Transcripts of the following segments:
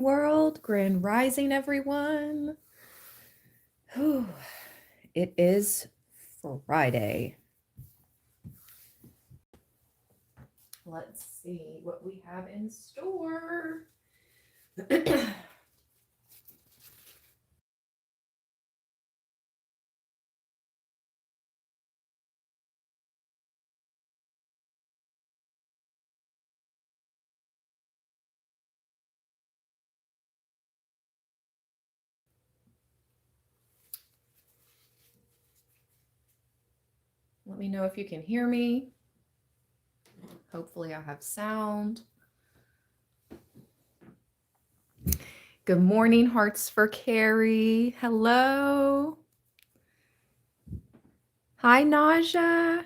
World, grand rising, everyone. Whew. It is Friday. Let's see what we have in store. Let me know if you can hear me. Hopefully I have sound. Good morning, Hearts for Carrie. Hello. Hi, Naja.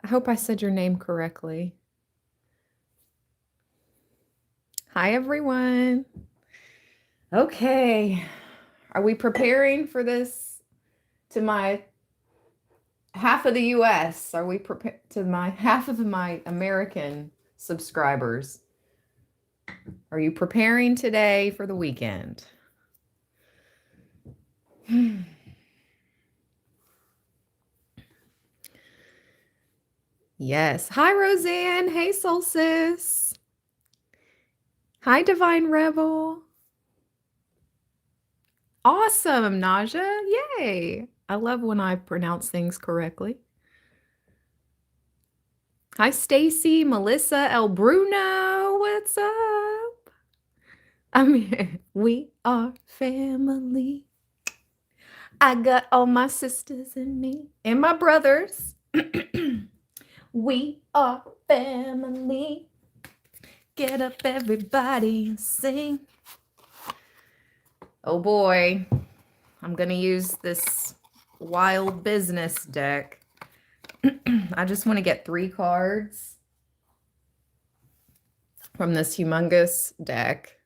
I hope I said your name correctly. Hi, everyone. Okay. Are we preparing for this to my half of the US? Are we prepared to my half of my American subscribers? Are you preparing today for the weekend? Yes. Hi, Roseanne. Hey, Solstice. Hi, Divine Rebel. Awesome, Naja. Yay. I love when I pronounce things correctly. Hi, Stacy, Melissa, El Bruno. What's up? We are family. I got all my sisters and me and my brothers. We are family. Get up, everybody, and sing. Oh boy, I'm going to use this wild business deck. I just want to get 3 cards from this humongous deck.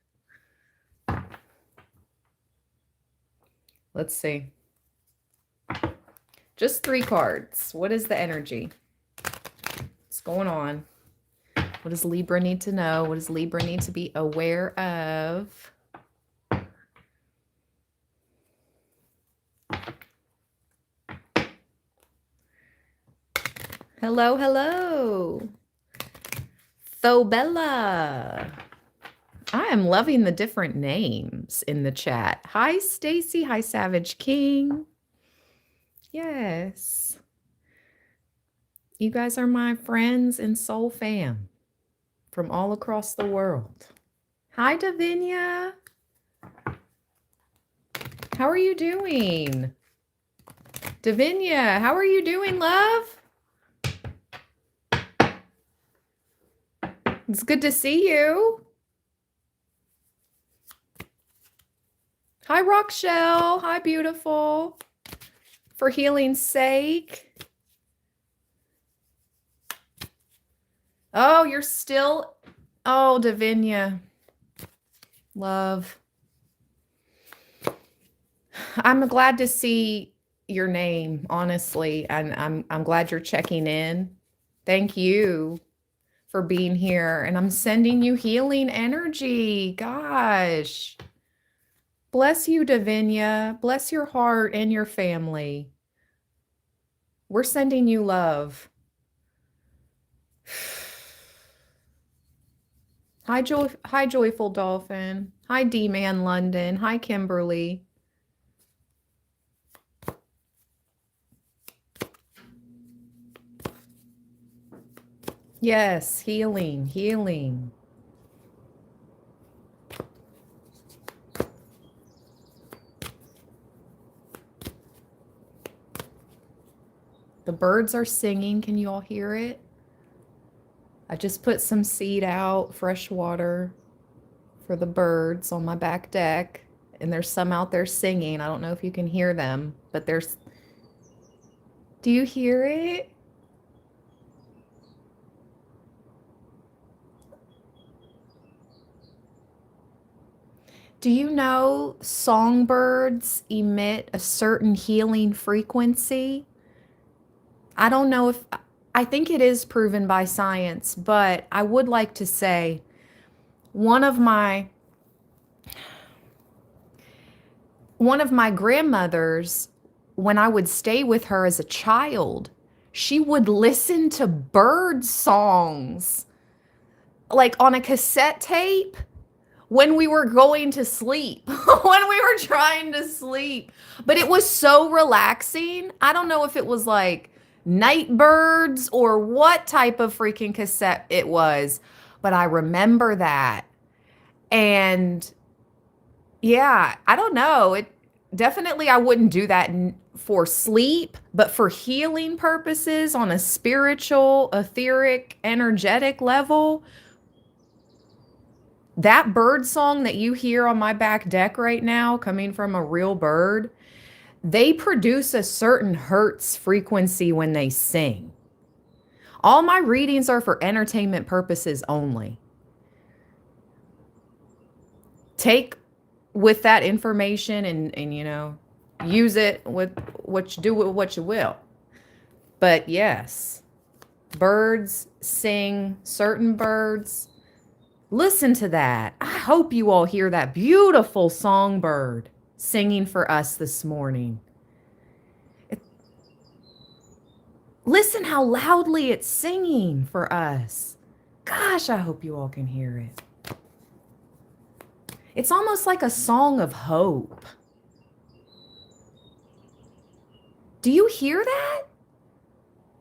Let's see. Just 3 cards. What is the energy? What's going on? What does Libra need to know? What does Libra need to be aware of? Hello, hello. Thobella. I am loving the different names in the chat. Hi, Stacy. Hi, Savage King. Yes. You guys are my friends and soul fam from all across the world. Hi, Davinia. How are you doing? Davinia, how are you doing, love? It's good to see you. Hi, Rockshell. Hi, beautiful. For healing's sake. Oh, you're still... Oh, Davinia. Love. I'm glad to see your name, honestly, and I'm glad you're checking in. Thank you for being here, and I'm sending you healing energy. Gosh. Bless you, Davinia. Bless your heart and your family. We're sending you love. Hi, Joyful Dolphin. Hi, D-Man London. Hi, Kimberly. Yes, healing, healing. The birds are singing. Can you all hear it? I just put some seed out, fresh water for the birds on my back deck. And there's some out there singing. I don't know if you can hear them, but there's... Do you hear it? Do you know songbirds emit a certain healing frequency? I don't know if... I think it is proven by science, but I would like to say One of my grandmothers, when I would stay with her as a child, she would listen to bird songs like on a cassette tape when we were going to sleep, when we were trying to sleep. But it was so relaxing. I don't know if it was like night birds or what type of freaking cassette it was, but I remember that. And yeah, I don't know. It definitely, I wouldn't do that for sleep, but for healing purposes on a spiritual, etheric, energetic level, that bird song that you hear on my back deck right now, coming from a real bird, they produce a certain hertz frequency when they sing. All my readings are for entertainment purposes only. Take with that information and you know, use it with what you do with what you will. But yes, birds sing, certain birds. Listen to that. I hope you all hear that beautiful songbird singing for us this morning. Listen how loudly it's singing for us. Gosh, I hope you all can hear it. It's almost like a song of hope. Do you hear that?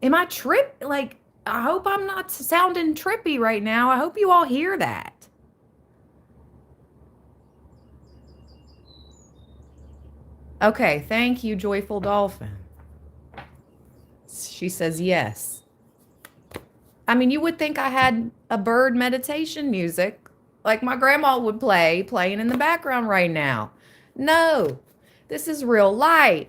Am I like, I hope I'm not sounding trippy right now. I hope you all hear that. Okay, thank you, Joyful Dolphin. She says yes. I mean, you would think I had a bird meditation music like my grandma would playing in the background right now. No, this is real life.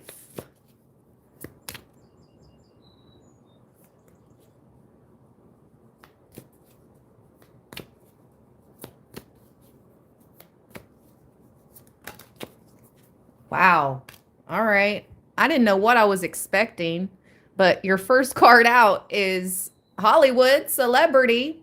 Wow. All right. I didn't know what I was expecting, but your first card out is Hollywood celebrity.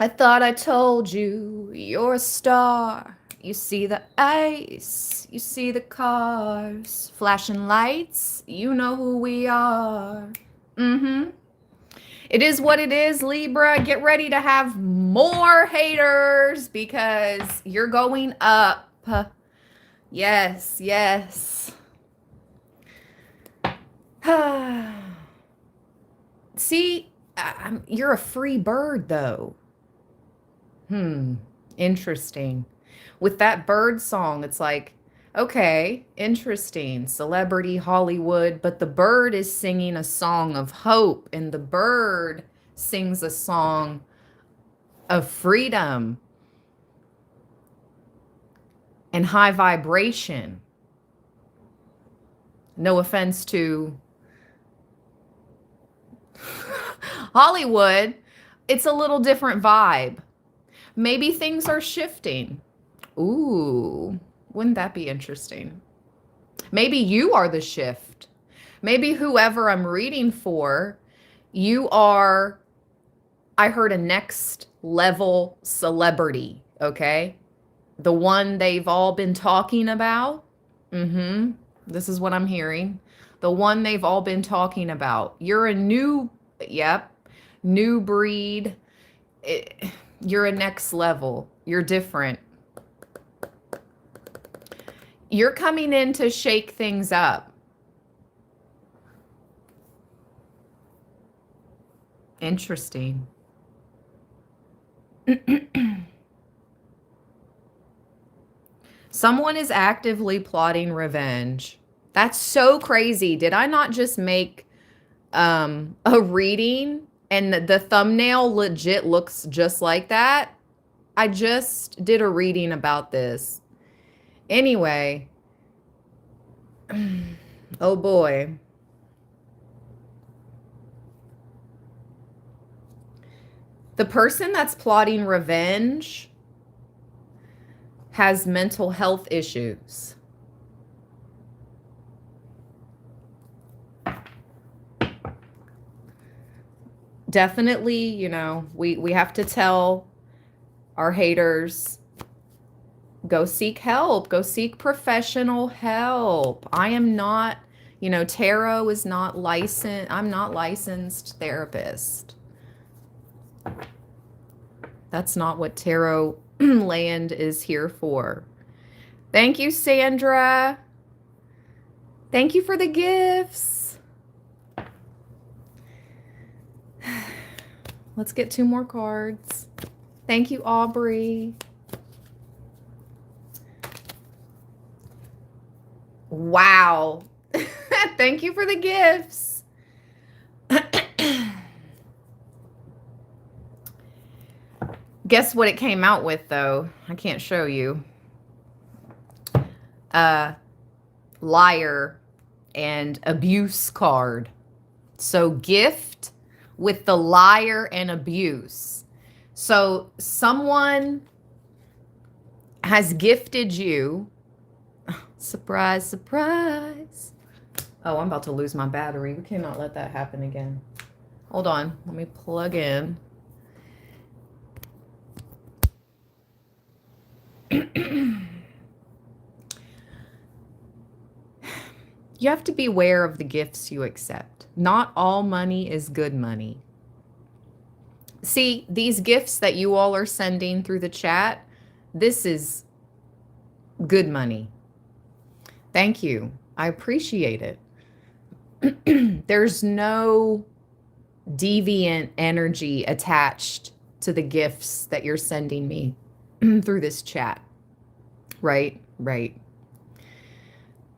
I thought I told you you're a star. You see the ice, you see the cars, flashing lights, you know who we are. It is what it is, Libra. Get ready to have more haters because you're going up. Yes, yes. See, you're a free bird, though. Interesting. With that bird song, it's like, okay, interesting. Celebrity, Hollywood, but the bird is singing a song of hope, and the bird sings a song of freedom and high vibration. No offense to Hollywood, it's a little different vibe. Maybe things are shifting. Ooh, wouldn't that be interesting? Maybe you are the shift. Maybe whoever I'm reading for, you are, I heard a next level celebrity, okay? The one they've all been talking about. This is what I'm hearing. The one they've all been talking about. You're a new breed. You're a next level. You're different. You're coming in to shake things up. Interesting. Someone is actively plotting revenge. That's so crazy. Did I not just make a reading and the thumbnail legit looks just like that? I just did a reading about this. Anyway, oh boy. The person that's plotting revenge has mental health issues. definitely, you know, we have to tell our haters, go seek help, go seek professional help. I am not, you know, tarot is not licensed. I'm not licensed therapist. That's not what tarot land is here for. Thank you, Sandra. Thank you for the gifts. Let's get 2 more cards. Thank you, Aubrey. Wow. Thank you for the gifts. Guess what it came out with, though? I can't show you. Liar and abuse card. So gift with the liar and abuse. So someone has gifted you. Surprise, surprise. Oh, I'm about to lose my battery. We cannot let that happen again. Hold on. Let me plug in. You have to be aware of the gifts you accept. Not all money is good money. See, these gifts that you all are sending through the chat, this is good money. Thank you. I appreciate it. There's no deviant energy attached to the gifts that you're sending me through this chat. Right? Right.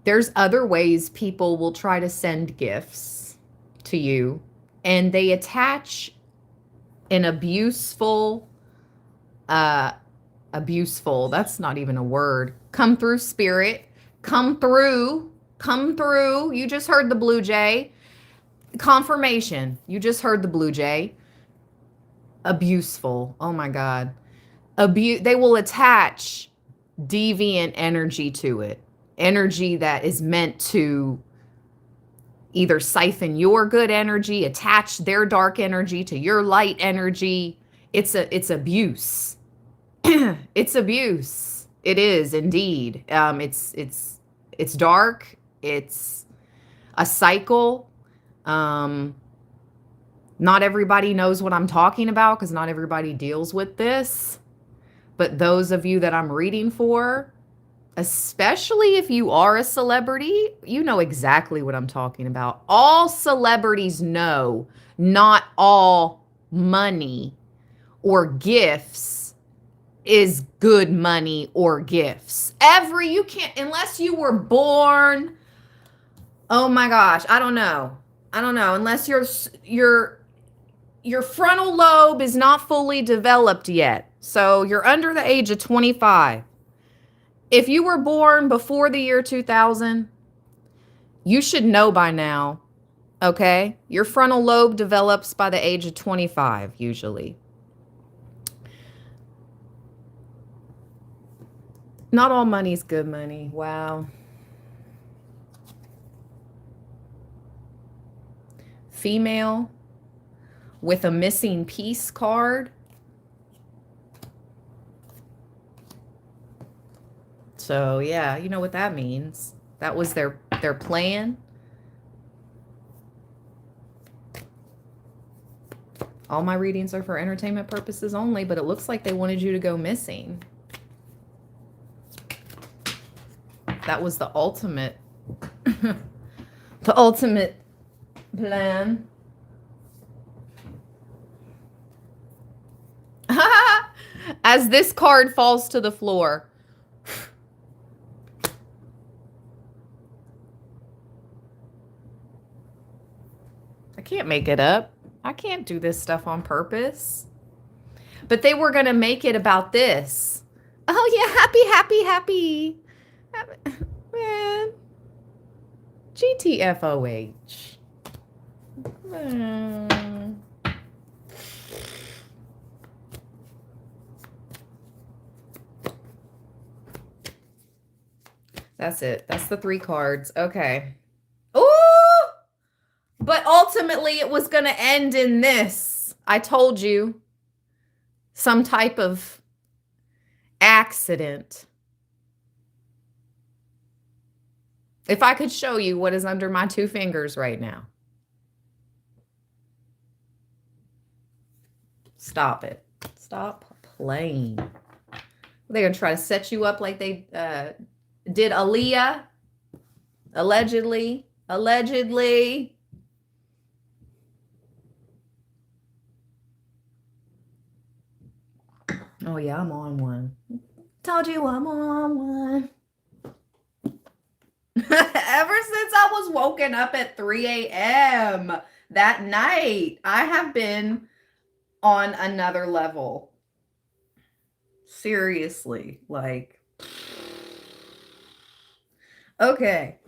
There's other ways people will try to send gifts to you, and they attach an abuseful, that's not even a word. Come through spirit, come through. You just heard the blue jay. Confirmation. You just heard the blue jay. Abuseful. Oh my God. They will attach deviant energy to it. Energy that is meant to either siphon your good energy, attach their dark energy to your light energy. It's abuse. It's abuse. It is indeed. It's dark. It's a cycle. Not everybody knows what I'm talking about because not everybody deals with this. But those of you that I'm reading for, especially if you are a celebrity, you know exactly what I'm talking about. All celebrities know not all money or gifts is good money or gifts. You can't, unless you were born, oh my gosh, I don't know. Unless your frontal lobe is not fully developed yet. So you're under the age of 25. If you were born before the year 2000, you should know by now, okay? Your frontal lobe develops by the age of 25, usually. Not all money is good money. Wow. Female with a missing piece card. So yeah, you know what that means. That was their plan. All my readings are for entertainment purposes only, but it looks like they wanted you to go missing. That was the ultimate, the ultimate plan. As this card falls to the floor. I can't make it up. I can't do this stuff on purpose. But they were going to make it about this. Oh, yeah, happy. Man. GTFOH. That's it. That's the 3 cards. Okay. Ooh! But ultimately, it was going to end in this. I told you, some type of accident. If I could show you what is under my 2 fingers right now. Stop it. Stop playing. They're going to try to set you up like they did Aaliyah. Allegedly. Allegedly. Oh, yeah, I'm on one. Told you I'm on one. Ever since I was woken up at 3 a.m. that night, I have been on another level. Seriously, like, okay.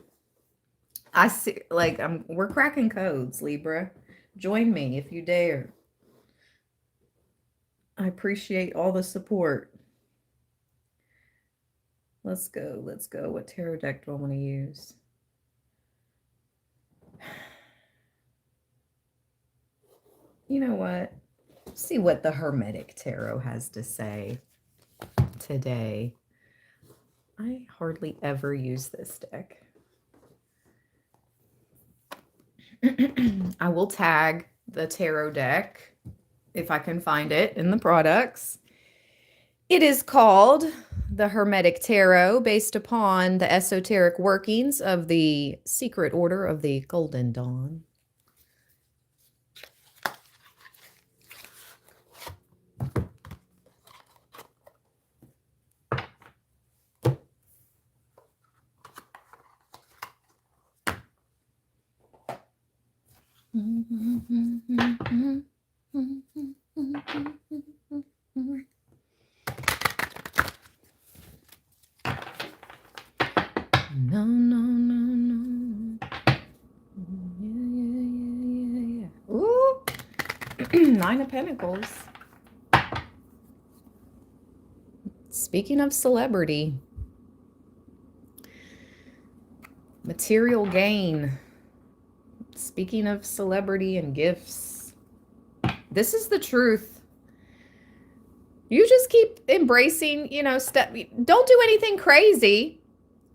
I see, like, we're cracking codes, Libra. Join me if you dare. I appreciate all the support. Let's go. Let's go. What tarot deck do I want to use? You know what? See what the Hermetic Tarot has to say today. I hardly ever use this deck. I will tag the tarot deck if I can find it in the products. It is called the Hermetic Tarot, based upon the esoteric workings of the Secret Order of the Golden Dawn. No, no, no, no. Yeah. Ooh. 9 of Pentacles. Speaking of celebrity, material gain. Speaking of celebrity and gifts, this is the truth. You just keep embracing, don't do anything crazy.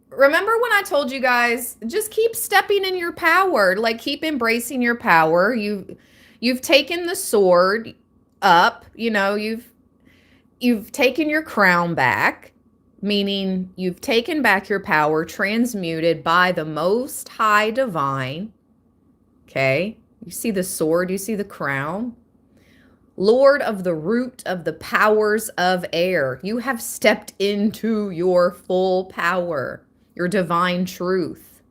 Remember when I told you guys, just keep stepping in your power, like keep embracing your power. You've taken the sword up, you've taken your crown back, meaning you've taken back your power, transmuted by the Most High Divine. Okay? You see the sword, you see the crown. Lord of the root of the powers of air. You have stepped into your full power, your divine truth.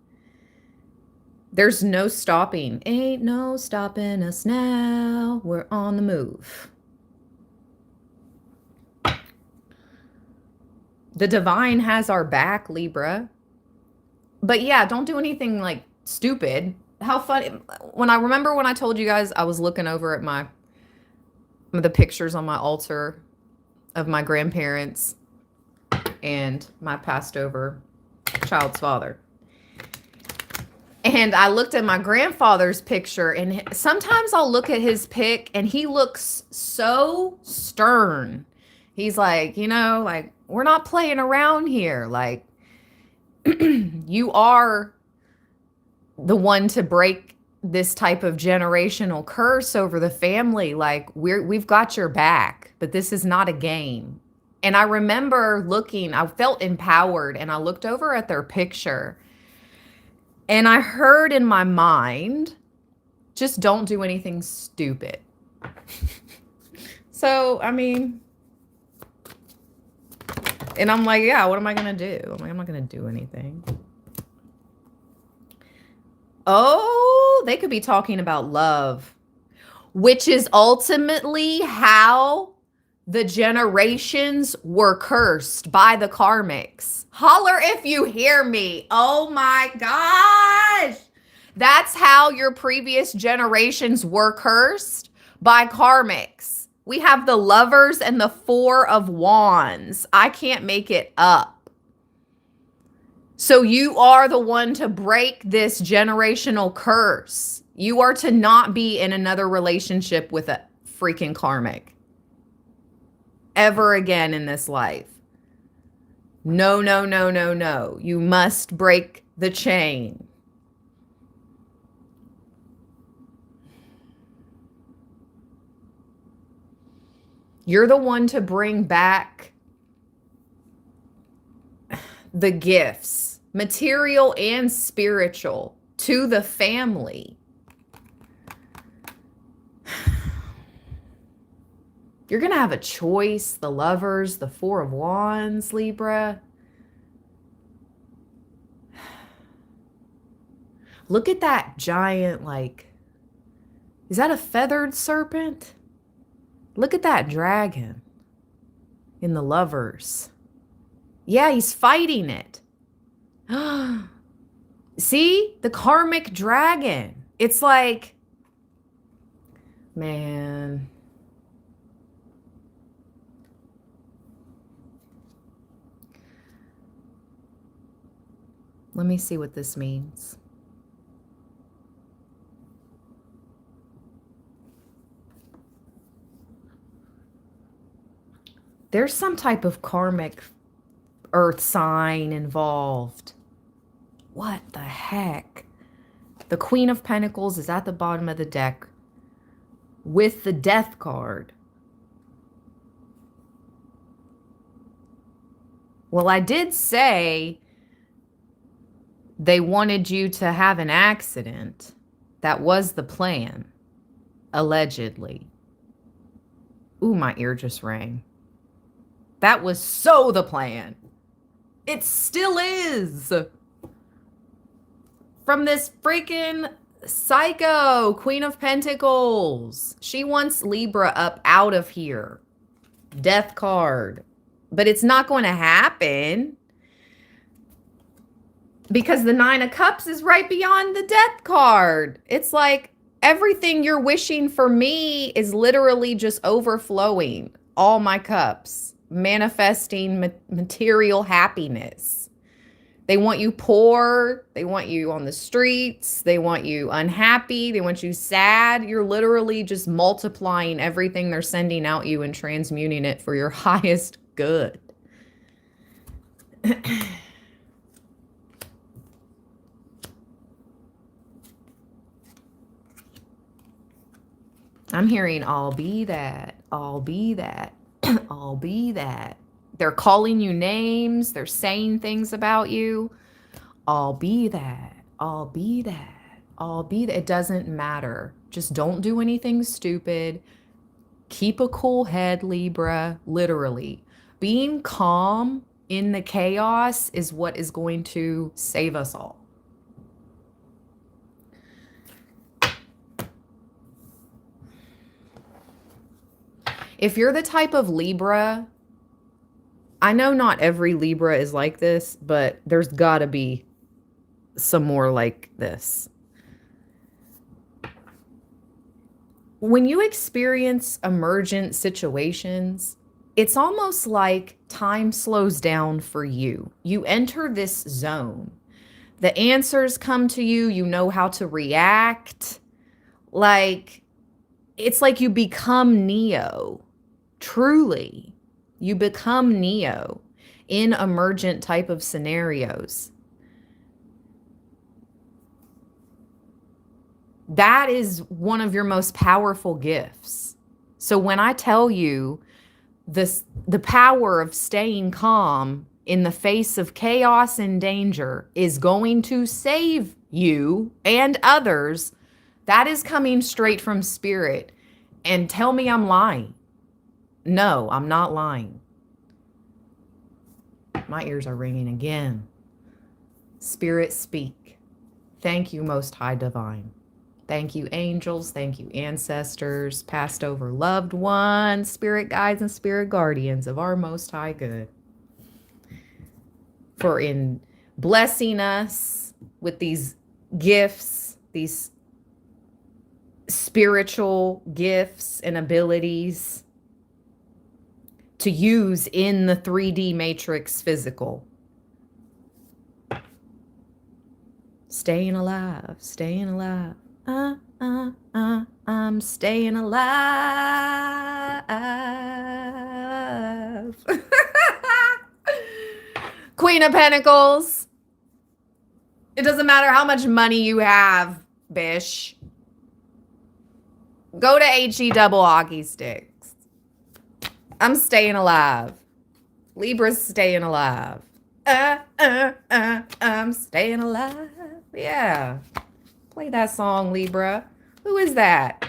There's no stopping. Ain't no stopping us now. We're on the move. The divine has our back, Libra. But yeah, don't do anything like stupid. How funny. When I told you guys I was looking over at the pictures on my altar of my grandparents and my passed over child's father. And I looked at my grandfather's picture, and sometimes I'll look at his pic and he looks so stern. He's like, like, we're not playing around here. Like, you are the one to break this type of generational curse over the family. Like, we've got your back, but this is not a game. And I remember I felt empowered, and I looked over at their picture and I heard in my mind, just don't do anything stupid. So, I mean, and I'm like, yeah, what am I going to do? I'm not going to do anything. Oh, they could be talking about love, which is ultimately how the generations were cursed by the karmics. Holler if you hear me. Oh my gosh. That's how your previous generations were cursed, by karmics. We have the Lovers and the Four of Wands. I can't make it up. So you are the one to break this generational curse. You are to not be in another relationship with a freaking karmic ever again in this life. No, no, no, no, no. You must break the chain. You're the one to bring back the gifts, material and spiritual, to the family. You're going to have a choice. The Lovers, the Four of Wands, Libra. Look at that giant, like, is that a feathered serpent? Look at that dragon in the Lovers. Yeah, he's fighting it. See? The karmic dragon. It's like, man. Let me see what this means. There's some type of karmic earth sign involved. What the heck? The Queen of Pentacles is at the bottom of the deck with the Death card. Well, I did say they wanted you to have an accident. That was the plan, allegedly. Ooh, my ear just rang. That was so the plan. It still is. From this freaking psycho Queen of Pentacles. She wants Libra up out of here. Death card. But it's not going to happen because the Nine of Cups is right beyond the Death card. It's like everything you're wishing for me is literally just overflowing. All my cups. Manifesting material happiness. They want you poor. They want you on the streets. They want you unhappy. They want you sad. You're literally just multiplying everything they're sending out you and transmuting it for your highest good. I'm hearing, I'll be that. I'll be that. I'll be that. They're calling you names. They're saying things about you. I'll be that. I'll be that. I'll be that. It doesn't matter. Just don't do anything stupid. Keep a cool head, Libra. Literally. Being calm in the chaos is what is going to save us all. If you're the type of Libra, I know not every Libra is like this, but there's got to be some more like this. When you experience emergent situations, it's almost like time slows down for you. You enter this zone. The answers come to you. You know how to react. It's like you become Neo. Truly, you become Neo in emergent type of scenarios. That is one of your most powerful gifts. So when I tell you this, the power of staying calm in the face of chaos and danger is going to save you and others, that is coming straight from spirit. And tell me I'm lying. No, I'm not lying. My ears are ringing again. Spirit, speak. Thank you, Most High Divine. Thank you, angels. Thank you, ancestors, passed over loved ones, spirit guides, and spirit guardians of our Most High Good, for in blessing us with these gifts, these spiritual gifts and abilities to use in the 3D matrix physical. Staying alive, staying alive. I'm staying alive. Queen of Pentacles. It doesn't matter how much money you have, bish. Go to HE double hockey sticks. I'm staying alive. Libra's staying alive. I'm staying alive. Yeah. Play that song, Libra. Who is that?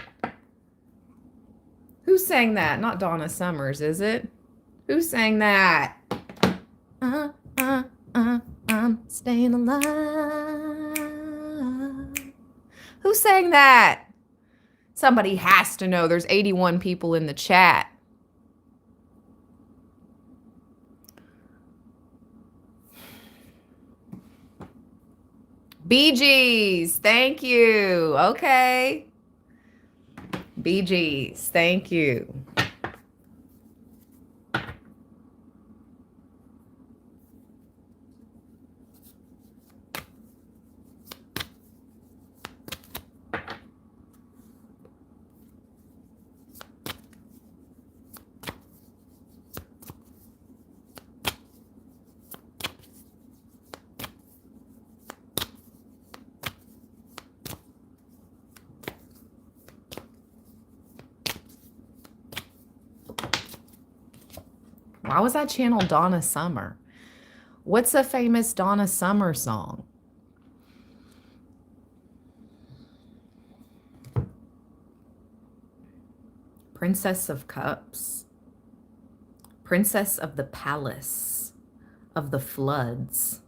Who sang that? Not Donna Summers, is it? Who sang that? I'm staying alive. Who sang that? Somebody has to know. There's 81 people in the chat. Bee Gees, thank you. Okay. Bee Gees, thank you. Why was that channel Donna Summer? What's a famous Donna Summer song? Princess of Cups. Princess of the Palace of the Floods.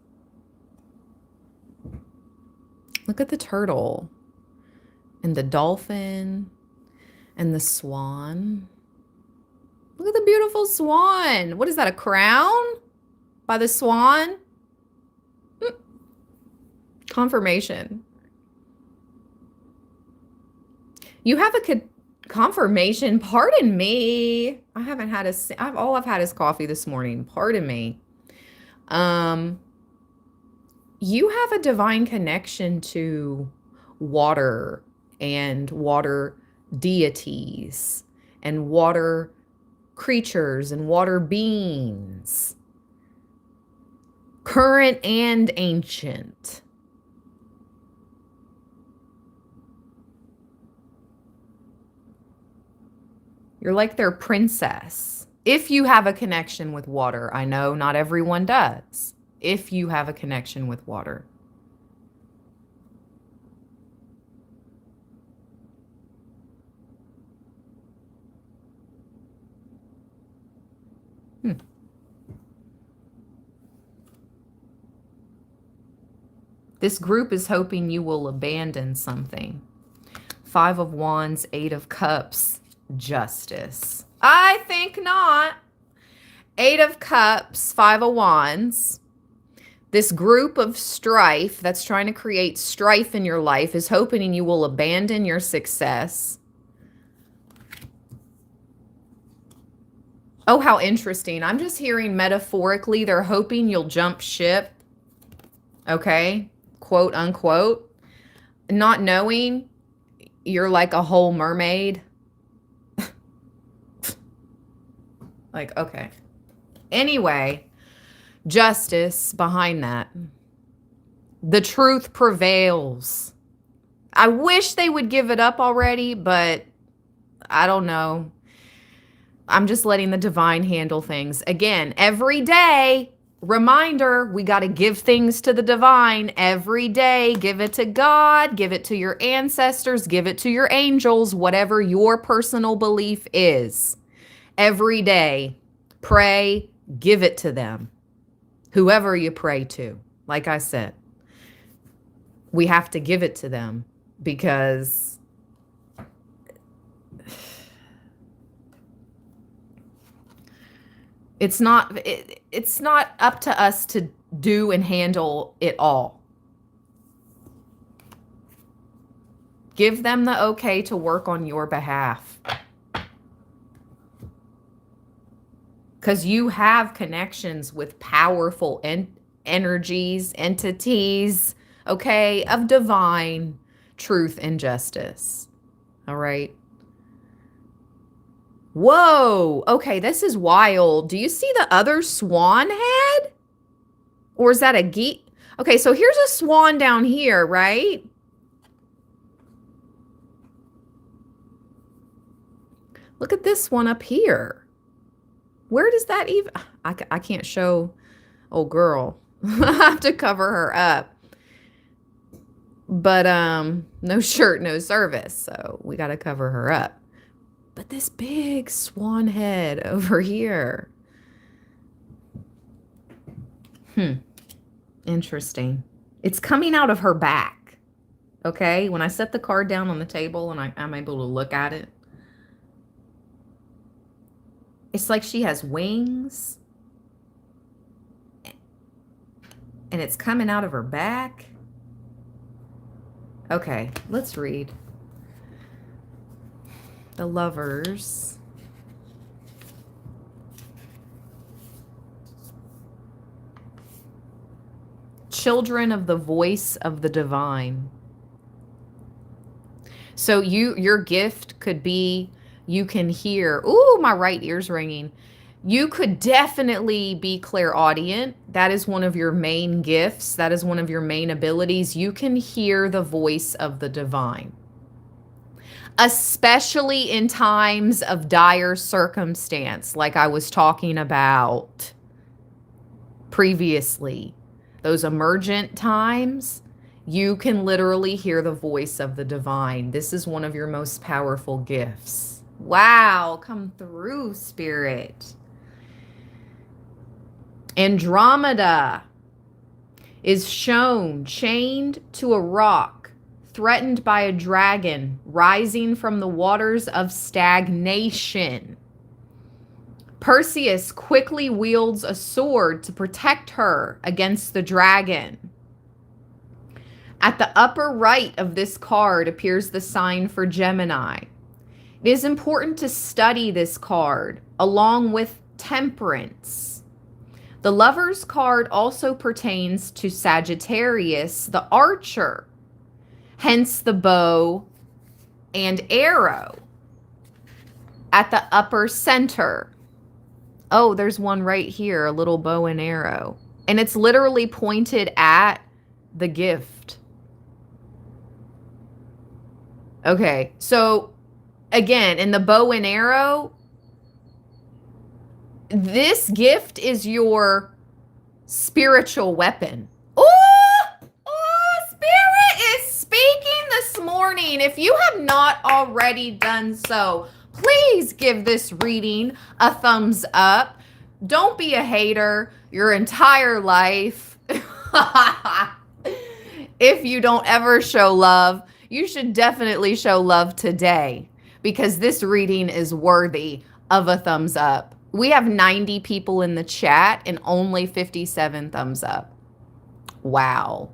Look at the turtle and the dolphin and the swan. Look at the beautiful swan. What is that, a crown by the swan? Confirmation. You have a confirmation. Pardon me. I haven't had all I've had is coffee this morning. Pardon me. You have a divine connection to water and water deities and water creatures and water beings, current and ancient. You're like their princess. If you have a connection with water, I know not everyone does. If you have a connection with water. This group is hoping you will abandon something. 5 of Wands, 8 of Cups, Justice. I think not. 8 of Cups, 5 of Wands. This group of strife that's trying to create strife in your life is hoping you will abandon your success. Oh, how interesting. I'm just hearing metaphorically they're hoping you'll jump ship. Okay? Quote unquote. Not knowing you're like a whole mermaid. Like, okay. Anyway, justice behind that. The truth prevails. I wish they would give it up already, but I don't know. I'm just letting the divine handle things. Again, every day, reminder, we got to give things to the divine every day. Give it to God, give it to your ancestors, give it to your angels, whatever your personal belief is. Every day, pray, give it to them. Whoever you pray to, like I said, we have to give it to them because it's not up to us to do and handle it all. Give them the okay to work on your behalf. Because you have connections with powerful energies, entities, okay, of divine, truth, and justice. All right. Whoa. Okay, this is wild. Do you see the other swan head? Or is that a geese? Okay, so here's a swan down here, right? Look at this one up here. Where does that even... I can't show... Oh, girl. I have to cover her up. But no shirt, no service. So we got to cover her up. But this big swan head over here. Interesting. It's coming out of her back. Okay? When I set the card down on the table and I'm able to look at it, it's like she has wings. And it's coming out of her back. Okay, let's read. The Lovers. Children of the voice of the divine. So your gift could be, you can hear, ooh, my right ear's ringing. You could definitely be clairaudient. That is one of your main gifts. That is one of your main abilities. You can hear the voice of the divine, especially in times of dire circumstance, like I was talking about previously. Those emergent times, you can literally hear the voice of the divine. This is one of your most powerful gifts. Wow, come through, Spirit. Andromeda is shown chained to a rock, threatened by a dragon rising from the waters of stagnation. Perseus quickly wields a sword to protect her against the dragon. At the upper right of this card appears the sign for Gemini. It is important to study this card along with temperance. The Lover's card also pertains to Sagittarius, the archer, hence the bow and arrow. At the upper center, oh, there's one right here, a little bow and arrow. And it's literally pointed at the gift. Okay, so again, in the bow and arrow, this gift is your spiritual weapon. Spirit is speaking this morning. If you have not already done so, please give this reading a thumbs up. Don't be a hater your entire life. If you don't ever show love, you should definitely show love today, because this reading is worthy of a thumbs up. We have 90 people in the chat and only 57 thumbs up. Wow.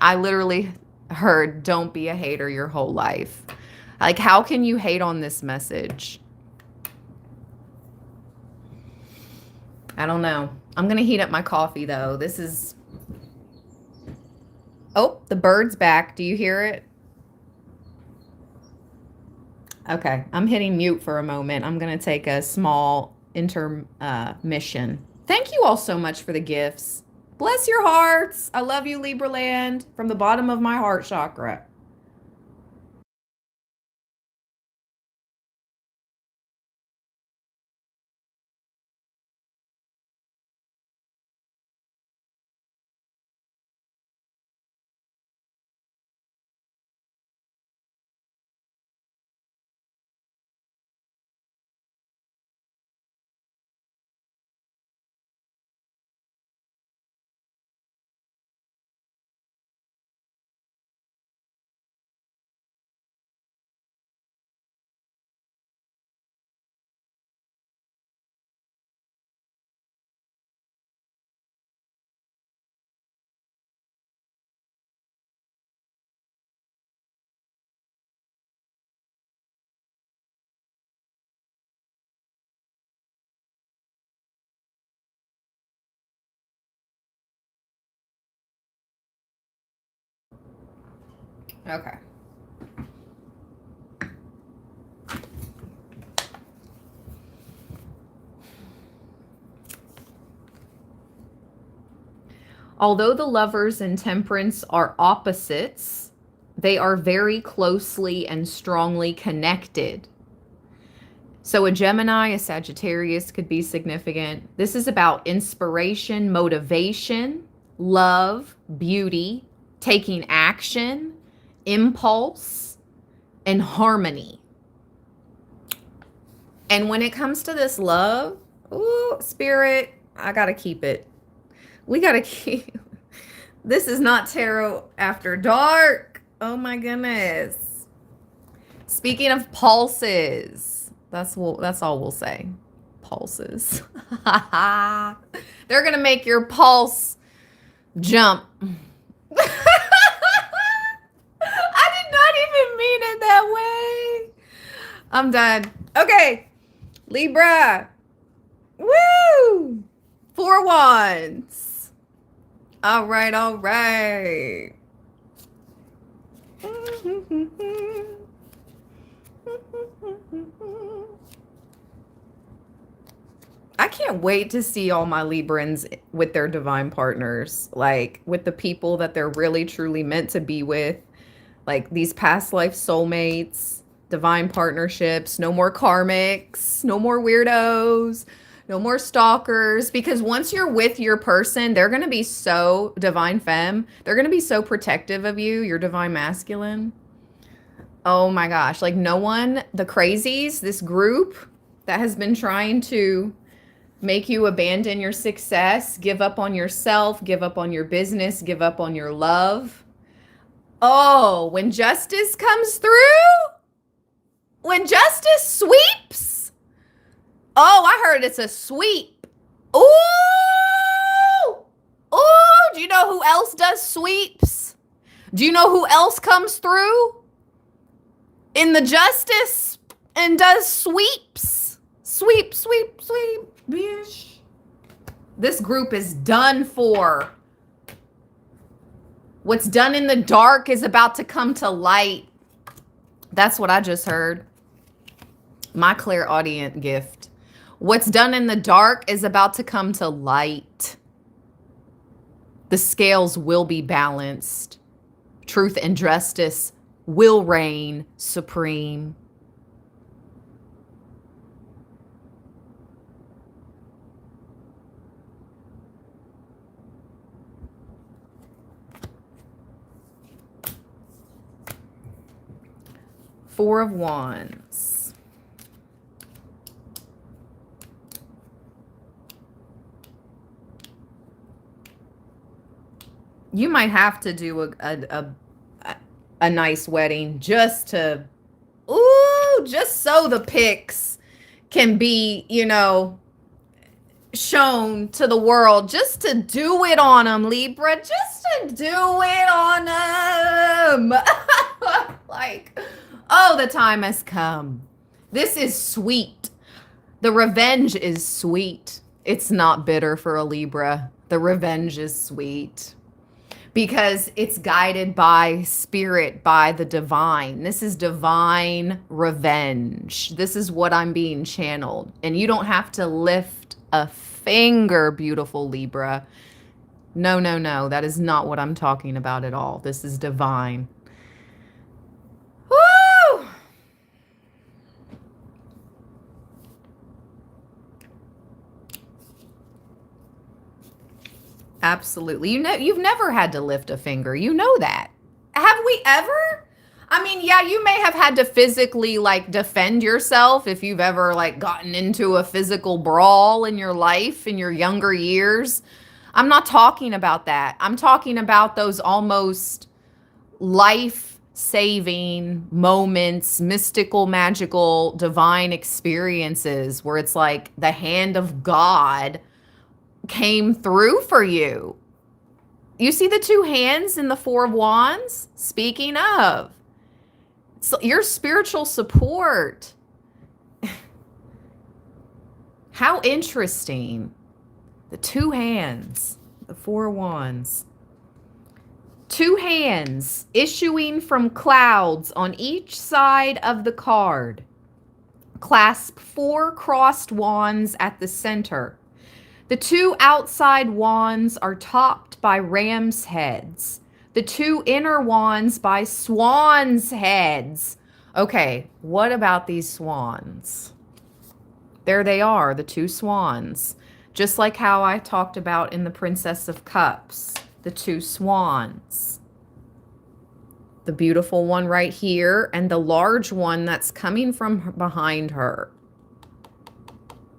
I literally heard, don't be a hater your whole life. Like, how can you hate on this message? I don't know. I'm going to heat up my coffee, though. This is... Oh, the bird's back. Do you hear it? Okay, I'm hitting mute for a moment. I'm going to take a small intermission. Thank you all so much for the gifts. Bless your hearts. I love you, Libra land, from the bottom of my heart chakra. Okay. Although the Lovers and Temperance are opposites, they are very closely and strongly connected. So a Gemini, a Sagittarius could be significant. This is about inspiration, motivation, love, beauty, taking action, impulse, and harmony. And when it comes to this love, ooh, Spirit, I got to keep it. We got to keep. This is not tarot after dark. Oh my goodness. Speaking of pulses, that's all we'll say. Pulses. They're going to make your pulse jump. I did not even mean it that way. I'm done. Okay. Libra. Woo! 4 wands. All right, all right. I can't wait to see all my Librans with their divine partners, like with the people that they're really truly meant to be with, like these past life soulmates, divine partnerships, no more karmics, no more weirdos, no more stalkers, because once you're with your person, they're going to be so divine femme. They're going to be so protective of you, your divine masculine. Oh my gosh, like no one, the crazies, this group that has been trying to make you abandon your success, give up on yourself, give up on your business, give up on your love. Oh, when justice comes through, when justice sweeps. Oh, I heard it's a sweep. Ooh! Ooh, do you know who else does sweeps? Do you know who else comes through in the justice and does sweeps? Sweep, sweep, sweep. Bitch. This group is done for. What's done in the dark is about to come to light. That's what I just heard. My clairaudient gift. What's done in the dark is about to come to light. The scales will be balanced. Truth and justice will reign supreme. Four of Wands. You might have to do a nice wedding just to, ooh, just so the pics can be, you know, shown to the world, just to do it on them, Libra, just to do it on them. Like, oh, the time has come. This is sweet. The revenge is sweet. It's not bitter for a Libra. The revenge is sweet because it's guided by spirit, by the divine. This is divine revenge. This is what I'm being channeled. And you don't have to lift a finger, beautiful Libra. No, no, no. That is not what I'm talking about at all. This is divine. Woo! Absolutely. You know, you've never had to lift a finger. You know that. Have we ever? I mean, yeah, you may have had to physically like defend yourself if you've ever like gotten into a physical brawl in your life in your younger years. I'm not talking about that. I'm talking about those almost life-saving moments, mystical, magical, divine experiences where it's like the hand of God came through for you. You see the 2 hands in the 4 of Wands? Speaking of, so your spiritual support. How interesting. The 2 hands, the 4 of Wands. 2 hands issuing from clouds on each side of the card. Clasp 4 crossed wands at the center. The 2 outside wands are topped topped by ram's heads. The two inner wands by swan's heads. Okay, what about these swans? There they are, the two swans. Just like how I talked about in the Princess of Cups, the two swans. The beautiful one right here and the large one that's coming from behind her.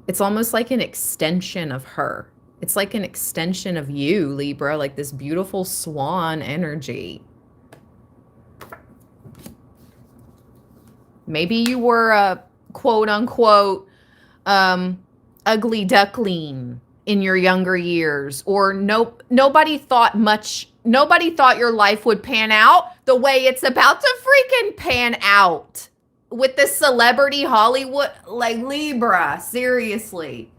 It's almost like an extension of her. It's like an extension of you, Libra, like this beautiful swan energy. Maybe you were a quote unquote ugly duckling in your younger years, or nobody thought your life would pan out the way it's about to freaking pan out with this celebrity Hollywood, like Libra, seriously.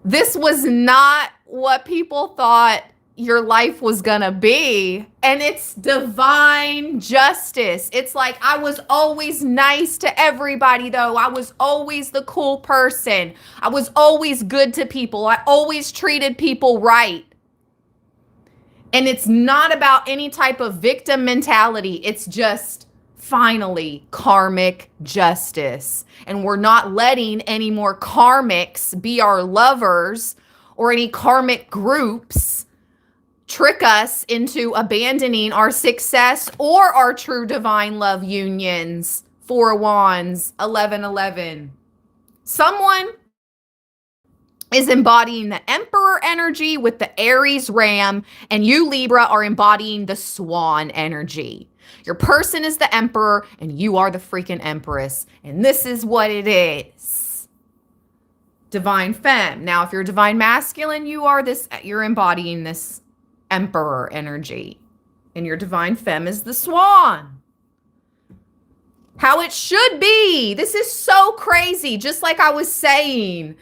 This was not what people thought your life was gonna be, and it's divine justice. It's like, I was always nice to everybody though. I was always the cool person. I was always good to people. I always treated people right. And it's not about any type of victim mentality. It's just finally karmic justice. And we're not letting any more karmics be our lovers or any karmic groups trick us into abandoning our success or our true divine love unions. 4 of Wands, 1111. Someone is embodying the Emperor energy with the Aries Ram, and you, Libra, are embodying the Swan energy. Your person is the Emperor, and you are the freaking Empress. And this is what it is. Divine Femme. Now, if you're Divine Masculine, you're embodying this Emperor energy. And your Divine Femme is the Swan. How it should be. This is so crazy. Just like I was saying,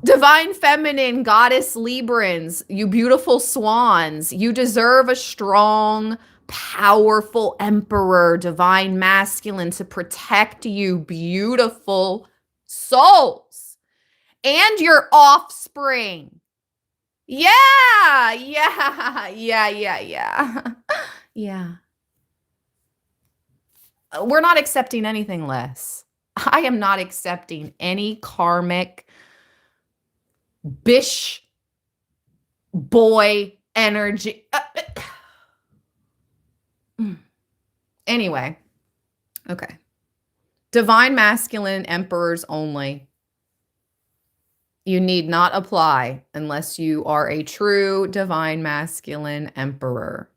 Divine Feminine, Goddess Librans, you beautiful swans, you deserve a strong, powerful Emperor, Divine Masculine, to protect you, beautiful souls, and your offspring. Yeah. We're not accepting anything less. I am not accepting any karmic bish boy energy. Anyway, okay. Divine Masculine Emperors only. You need not apply unless you are a true Divine Masculine Emperor.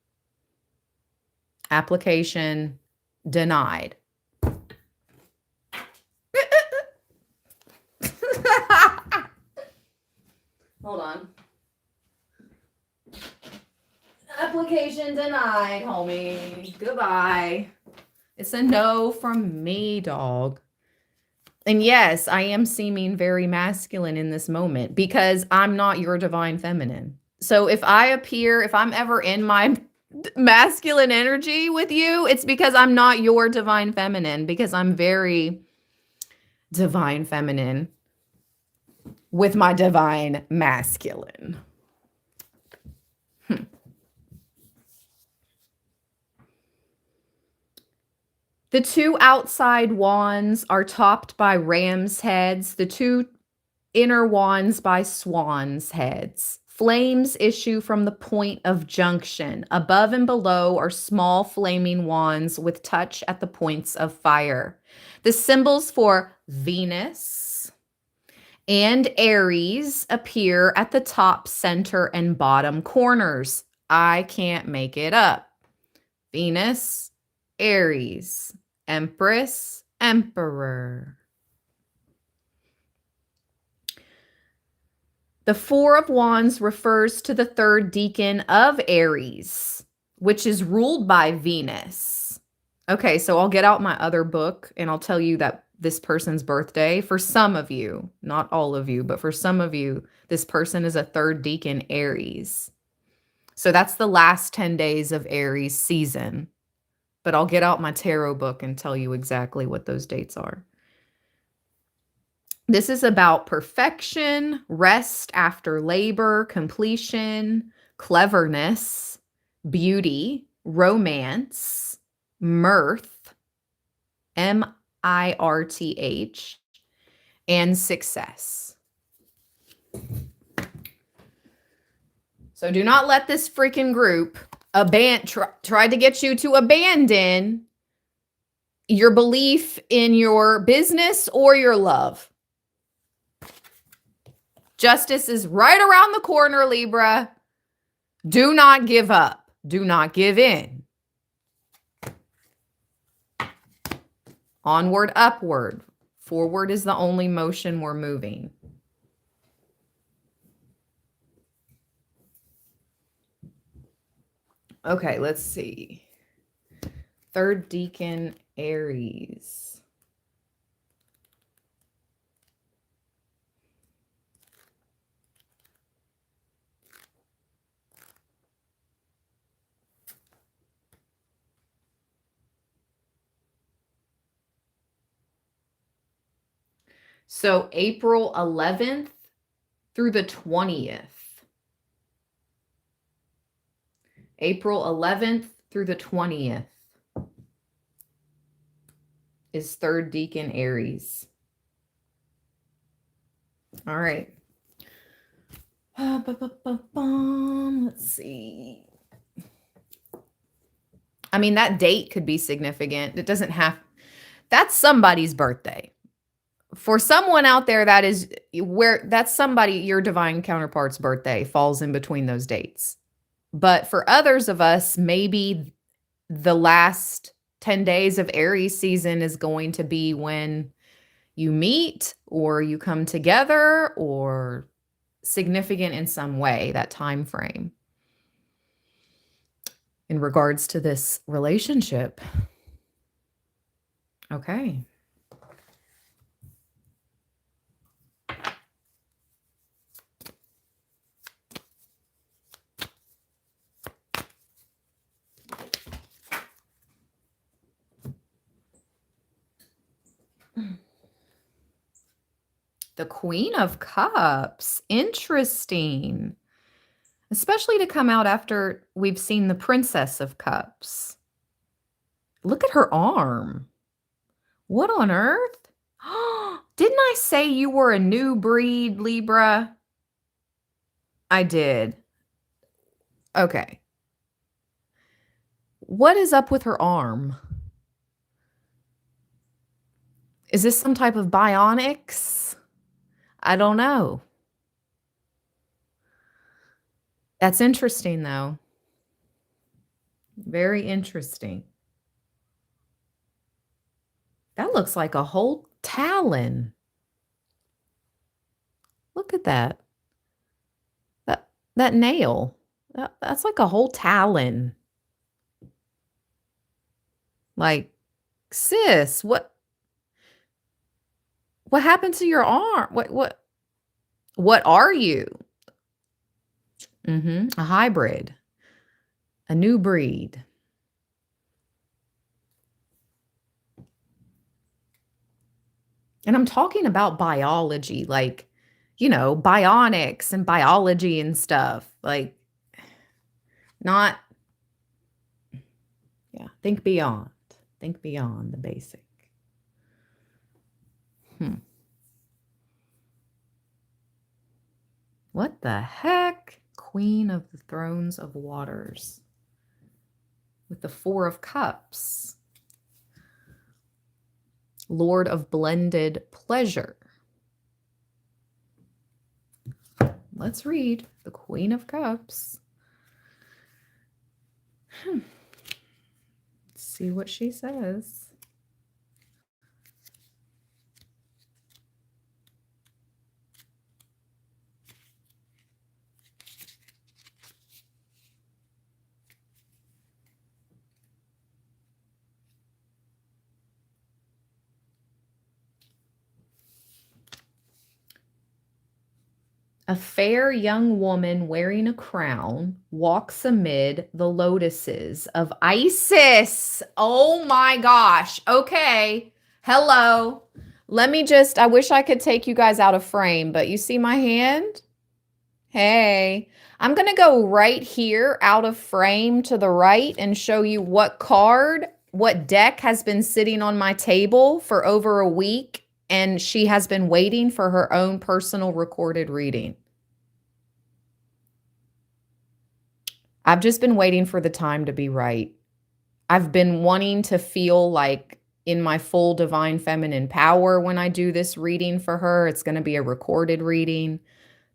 Application denied. Hold on. Application denied, homie. Goodbye. It's a no from me, dog. And yes, I am seeming very masculine in this moment because I'm not your Divine Feminine. So if I'm ever in my masculine energy with you, it's because I'm not your Divine Feminine, because I'm very Divine Feminine with my Divine Masculine. The two outside wands are topped by ram's heads, the two inner wands by swan's heads. Flames issue from the point of junction. Above and below are small flaming wands with touch at the points of fire. The symbols for Venus and Aries appear at the top, center, and bottom corners. I can't make it up. Venus, Aries, Empress, Emperor. The 4 of Wands refers to the 3rd decan of Aries, which is ruled by Venus. Okay, so I'll get out my other book and I'll tell you that this person's birthday, for some of you, not all of you, but for some of you, this person is a 3rd decan Aries. So that's the last 10 days of Aries season. But I'll get out my tarot book and tell you exactly what those dates are. This is about perfection, rest after labor, completion, cleverness, beauty, romance, mirth, mirth, and success. So do not let this freaking group try to get you to abandon your belief in your business or your love. Justice is right around the corner, Libra. Do not give up. Do not give in. Onward, upward. Forward is the only motion we're moving. Okay, let's see. Third decan, Aries. So April 11th through the 20th. April 11th through the 20th is third decan Aries. All right. Let's see. I mean, that date could be significant. It doesn't have, that's somebody's birthday. For someone out there, that's somebody, your divine counterpart's birthday falls in between those dates. But for others of us, maybe the last 10 days of Aries season is going to be when you meet or you come together or significant in some way, that time frame in regards to this relationship. Okay. The Queen of Cups. Interesting. Especially to come out after we've seen the Princess of Cups. Look at her arm. What on earth? Didn't I say you were a new breed, Libra? I did. Okay. What is up with her arm? Is this some type of bionics? I don't know. That's interesting, though. Very interesting. That looks like a whole talon. Look at that. That nail. That's like a whole talon. Like, sis, what happened to your arm? What are you? A hybrid. A new breed. And I'm talking about biology, like, bionics and biology and stuff. Like, not, think beyond. Think beyond the basic. What the heck? Queen of the Thrones of Waters. With the Four of Cups. Lord of Blended Pleasure. Let's read the Queen of Cups. Let's see what she says. A fair young woman wearing a crown walks amid the lotuses of Isis. Oh my gosh. Okay. Hello. I wish I could take you guys out of frame, but you see my hand? Hey, I'm going to go right here out of frame to the right and show you what deck has been sitting on my table for over a week, and she has been waiting for her own personal recorded reading. I've just been waiting for the time to be right. I've been wanting to feel like in my full divine feminine power when I do this reading for her. It's going to be a recorded reading,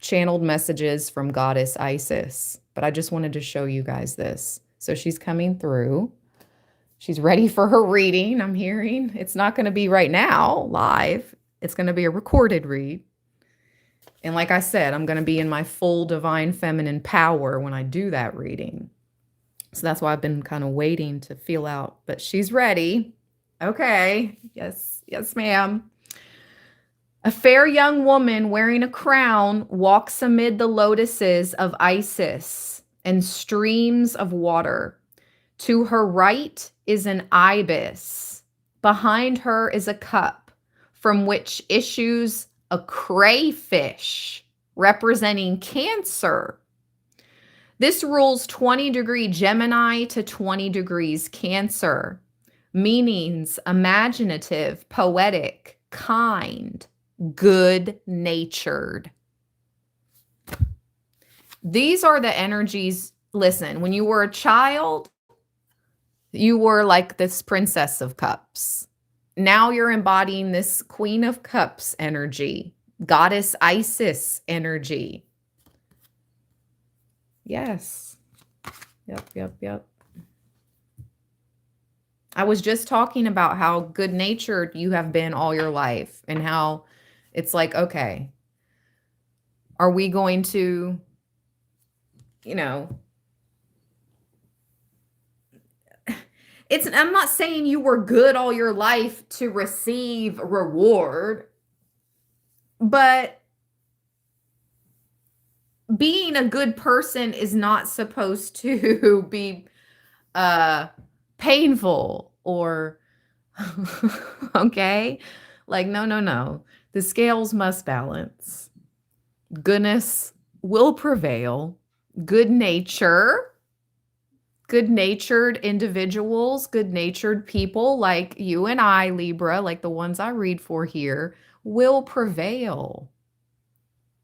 channeled messages from Goddess Isis. But I just wanted to show you guys this. So she's coming through. She's ready for her reading, I'm hearing. It's not going to be right now, live. It's going to be a recorded read. And like I said, I'm going to be in my full divine feminine power when I do that reading. So that's why I've been kind of waiting to feel out. But she's ready. Okay. Yes. Yes, ma'am. A fair young woman wearing a crown walks amid the lotuses of Isis and streams of water. To her right is an ibis. Behind her is a cup from which issues a crayfish representing Cancer. This rules 20-degree Gemini to 20 degrees Cancer. Meanings: imaginative, poetic, kind, good-natured. These are the energies. Listen, when you were a child, you were like this Princess of Cups. Now you're embodying this Queen of Cups energy, Goddess Isis energy. Yes. Yep. I was just talking about how good-natured you have been all your life and how it's like, okay, are we going to, I'm not saying you were good all your life to receive reward, but being a good person is not supposed to be painful or okay. Like, no. The scales must balance. Goodness will prevail. Good-natured individuals, good-natured people like you and I, Libra, like the ones I read for here, will prevail.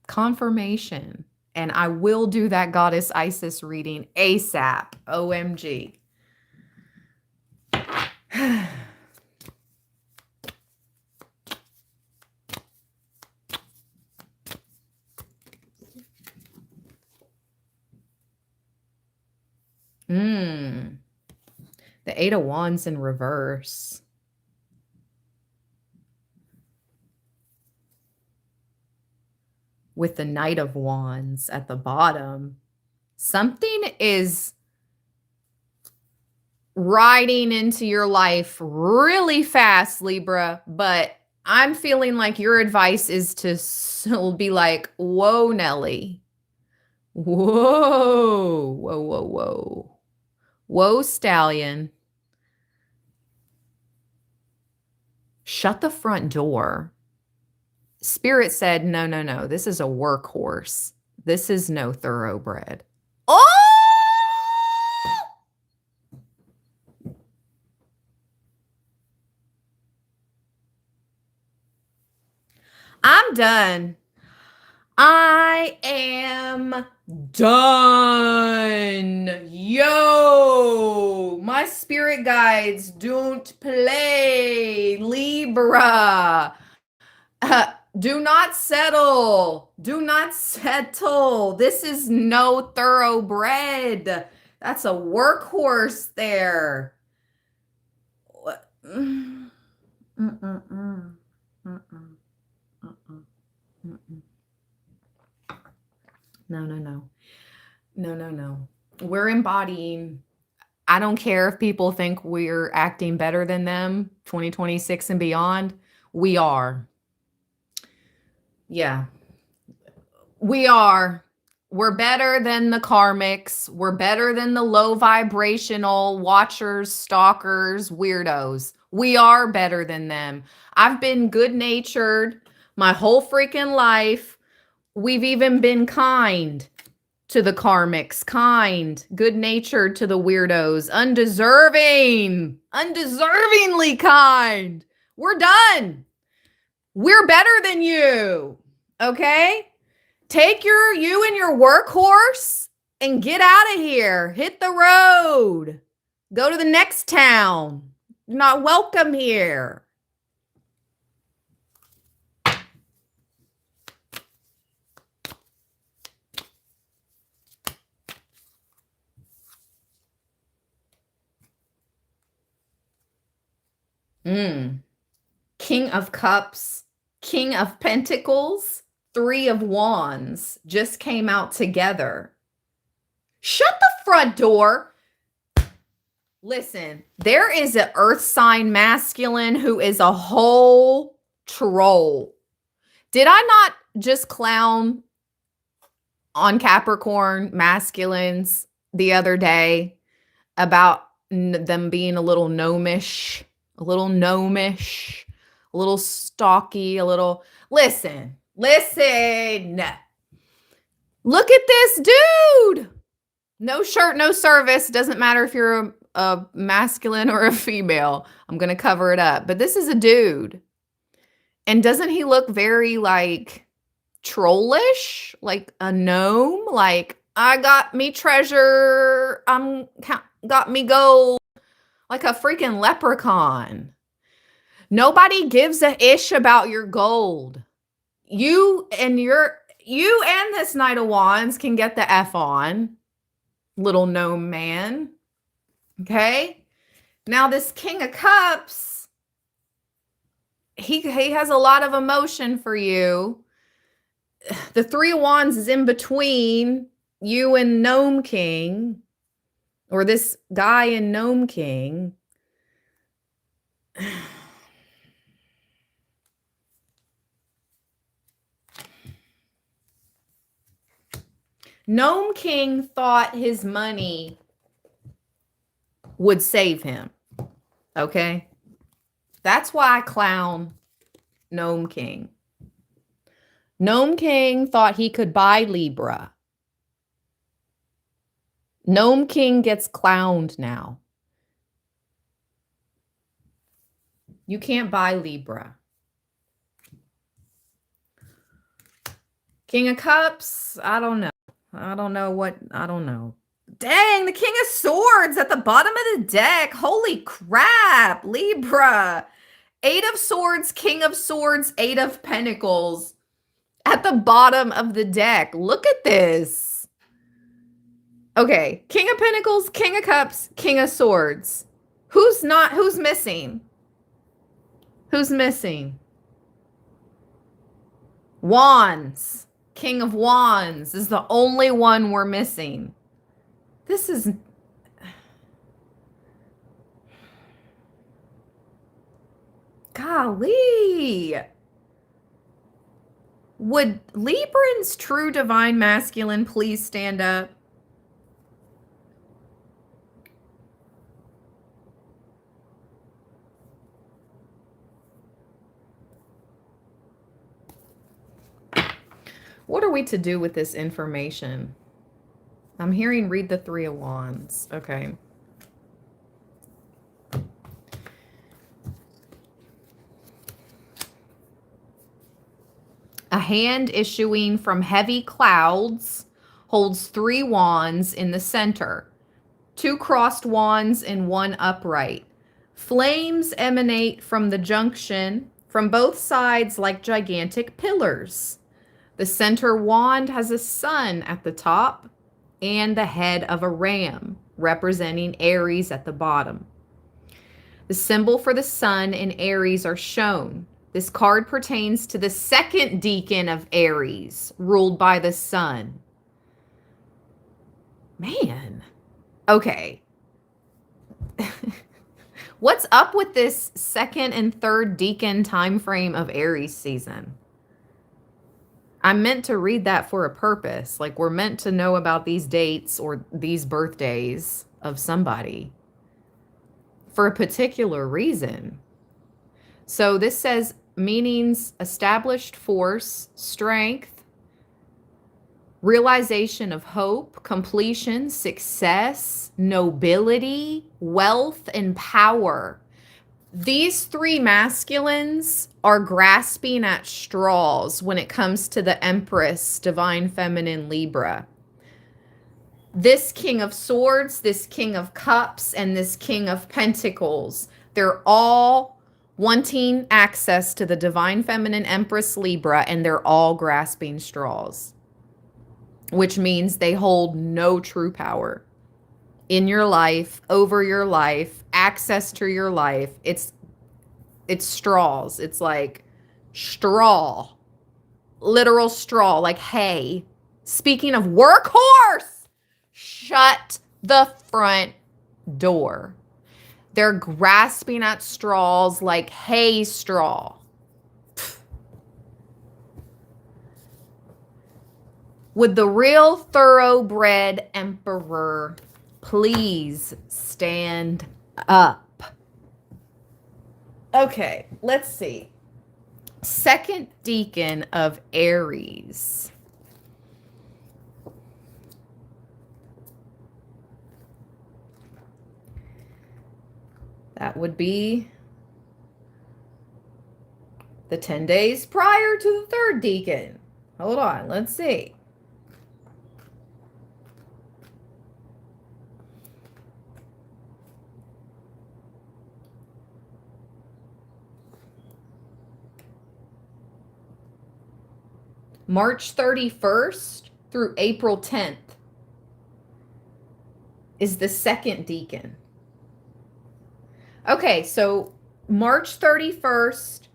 Confirmation. And I will do that Goddess Isis reading ASAP. OMG. The Eight of Wands in reverse. With the Knight of Wands at the bottom. Something is riding into your life really fast, Libra, but I'm feeling like your advice is to be like, whoa, Nelly. Whoa. Whoa, stallion. Shut the front door. Spirit said, no. This is a workhorse. This is no thoroughbred. Oh! I'm done. I am done. Yo, my spirit guides don't play. Libra. Do not settle. Do not settle. This is no thoroughbred. That's a workhorse there. No. We're embodying. I don't care if people think we're acting better than them, 2026 and beyond. We are. Yeah. We are. We're better than the karmics. We're better than the low vibrational watchers, stalkers, weirdos. We are better than them. I've been good-natured my whole freaking life. We've even been kind to the karmics, kind, good-natured to the weirdos, undeservingly kind. We're done. We're better than you. Okay? Take you and your workhorse and get out of here. Hit the road. Go to the next town. You're not welcome here. King of Cups, King of Pentacles, Three of Wands just came out together. Shut the front door. Listen, there is an earth sign masculine who is a whole troll. Did I not just clown on Capricorn masculines the other day about them being a little gnomish, a little stalky, a little... Listen. Look at this dude. No shirt, no service. Doesn't matter if you're a masculine or a female. I'm going to cover it up. But this is a dude. And doesn't he look very like trollish? Like a gnome? Like, I got me treasure. Got me gold. Like a freaking leprechaun. Nobody gives a ish about your gold. You and this Knight of Wands can get the F on. Little gnome man. Okay? Now this King of Cups, he has a lot of emotion for you. The Three of Wands is in between you and Gnome King, or this guy and Gnome King. Gnome King thought his money would save him. Okay? That's why I clown Gnome King. Gnome King thought he could buy Libra. Gnome King gets clowned now. You can't buy Libra. King of Cups, I don't know. I don't know. Dang, the King of Swords at the bottom of the deck. Holy crap, Libra. Eight of Swords, King of Swords, Eight of Pentacles at the bottom of the deck. Look at this. Okay, King of Pentacles, King of Cups, King of Swords. Who's missing? Who's missing? Wands. King of Wands is the only one we're missing. This is... Golly. Would Librans true divine masculine please stand up? What are we to do with this information? I'm hearing read the Three of Wands. Okay. A hand issuing from heavy clouds holds 3 wands in the center. 2 crossed wands and 1 upright. Flames emanate from the junction from both sides like gigantic pillars. The center wand has a sun at the top and the head of a ram, representing Aries at the bottom. The symbol for the sun and Aries are shown. This card pertains to the second decan of Aries, ruled by the sun. Man. Okay. What's up with this second and third decan time frame of Aries season? I meant to read that for a purpose. Like, we're meant to know about these dates or these birthdays of somebody for a particular reason. So this says meanings: established force, strength, realization of hope, completion, success, nobility, wealth, and power. These three masculines are grasping at straws when it comes to the Empress, Divine Feminine Libra. This King of Swords, this King of Cups, and this King of Pentacles, they're all wanting access to the Divine Feminine Empress Libra, and they're all grasping straws, which means they hold no true power in your life, over your life, access to your life. It's straws. It's like straw, literal straw, like hay. Speaking of workhorse, shut the front door. They're grasping at straws like hay straw. Would the real thoroughbred emperor please stand up? Okay, let's see. Second deacon of Aries. That would be the 10 days prior to the third deacon. Hold on, let's see. March 31st through April 10th is the second deacon. Okay, so March 31st